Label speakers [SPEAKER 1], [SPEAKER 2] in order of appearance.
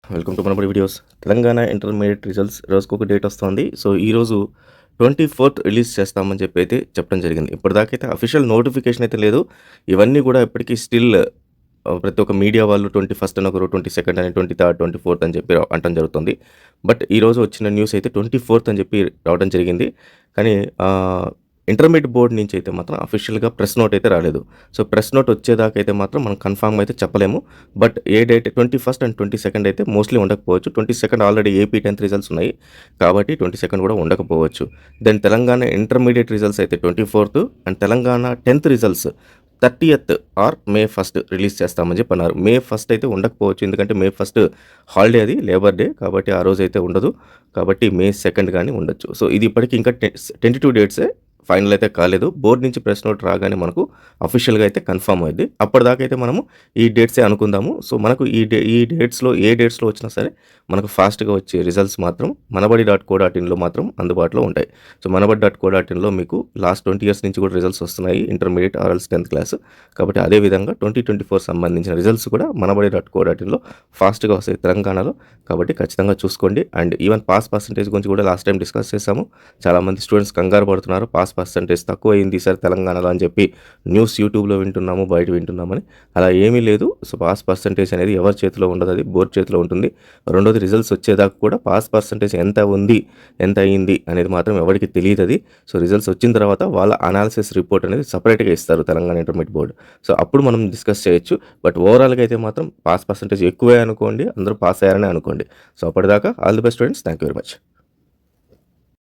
[SPEAKER 1] Welcome to Manabadi videos. Telangana intermediate results రోజుకొక date వస్తుంది. So, ఈరోజు 24th రిలీజ్ చేస్తామని చెప్పి అయితే చెప్పడం జరిగింది. ఇప్పటిదాకైతే అఫీషియల్ నోటిఫికేషన్ అయితే లేదు. ఇవన్నీ కూడా ఇప్పటికి స్టిల్ ప్రతి ఒక్క మీడియా వాళ్ళు 21st అని ఒకరు, 22nd అని, 23rd, 24th అని చెప్పి అనటం జరుగుతుంది. బట్ ఈరోజు వచ్చిన న్యూస్ అయితే 24th అని చెప్పి రావడం జరిగింది. కానీ ఇంటర్మీడియట్ బోర్డ్ నుంచి అయితే మాత్రం అఫీషియల్‌గా ప్రెస్ నోట్ అయితే రాలేదు. సో, ప్రెస్ నోట్ వచ్చేదాకా అయితే మాత్రం మనం కన్ఫర్మ్ అయితే చెప్పలేము. But A date 21st and 22nd అయితే మోస్ట్‌లీ ఉండకపోవచ్చు. 22nd already AP 10th results ఉన్నాయి. కాబట్టి 22nd కూడా ఉండకపోవచ్చు. దెన్ తెలంగాణ ఇంటర్మీడియట్ రిజల్ట్స్ అయితే 24th and Telangana 10th results 30th or May 1st release చేస్తామని చెప్పి అన్నారు. మే 1st అయితే ఉండకపోవచ్చు. ఎందుకంటే మే 1st హాలిడే, అది లేబర్ డే. కాబట్టి ఆ రోజైతే ఉండదు. కాబట్టి మే 2nd గాని ఉండొచ్చు. సో, ఇది ఇప్పటికి ఇంకా టెంటేటివ్ డేట్సే, ఫైనల్ అయితే కాలేదు. బోర్డ్ నుంచి ప్రెస్ నోట్ రాగానే మనకు అఫీషియల్‌గా అయితే కన్ఫర్మ్ అవుద్ది. అప్పటిదాకా అయితే మనము ఈ డేట్సే అనుకుందాము. సో, మనకు ఈ డేట్స్‌లో ఏ డేట్స్‌లో వచ్చినా సరే మనకు ఫాస్ట్‌గా వచ్చే రిజల్ట్స్ మాత్రం మనబడి.co.inలో మాత్రం అందుబాటులో ఉంటాయి. సో, మనబడి.co.inలో మీకు లాస్ట్ 20 ఇయర్స్ నుంచి కూడా రిజల్ట్స్ వస్తున్నాయి. ఇంటర్మీడియేట్ ఆర్ఎల్స్ 10th క్లాస్. కాబట్టి అదే విధంగా 2024 సంబంధించిన రిజల్ట్స్ కూడా మనబడి.co.inలో ఫాస్ట్‌గా వస్తాయి తెలంగాణలో. కాబట్టి ఖచ్చితంగా చూసుకోండి. అండ్ ఈవెన్ పాస్ పర్సెంటేజ్ గురించి కూడా లాస్ట్ టైం డిస్కస్ చేసాము. చాలామంది స్టూడెంట్స్ కంగారు పడుతున్నారు. పాస్ పర్సెంటేజ్ తక్కువయింది ఈసారి తెలంగాణలో అని చెప్పి న్యూస్ యూట్యూబ్‌లో వింటున్నాము, బయట వింటున్నామని. అలా ఏమీ లేదు. సో, పాస్ పర్సెంటేజ్ అనేది ఎవరి చేతిలో ఉండదు, అది బోర్డ్ చేతిలో ఉంటుంది. రెండోది, రిజల్ట్స్ వచ్చేదాకా కూడా పాస్ పర్సెంటేజ్ ఎంత ఉంది, ఎంత అయింది అనేది మాత్రం ఎవరికీ తెలీదది. సో, రిజల్ట్స్ వచ్చిన తర్వాత వాళ్ళ అనాలిసిస్ రిపోర్ట్ అనేది సెపరేట్‌గా ఇస్తారు తెలంగాణ ఇంటర్మీడియట్ బోర్డ్. సో, అప్పుడు మనం డిస్కస్ చేయొచ్చు. బట్ ఓవరాల్‌గా అయితే మాత్రం పాస్ పర్సెంటేజ్ ఎక్కువే అనుకోండి, అందరూ పాస్ అయ్యారనే అనుకోండి. సో, అప్పటిదాకా all the best students. Thank you very much.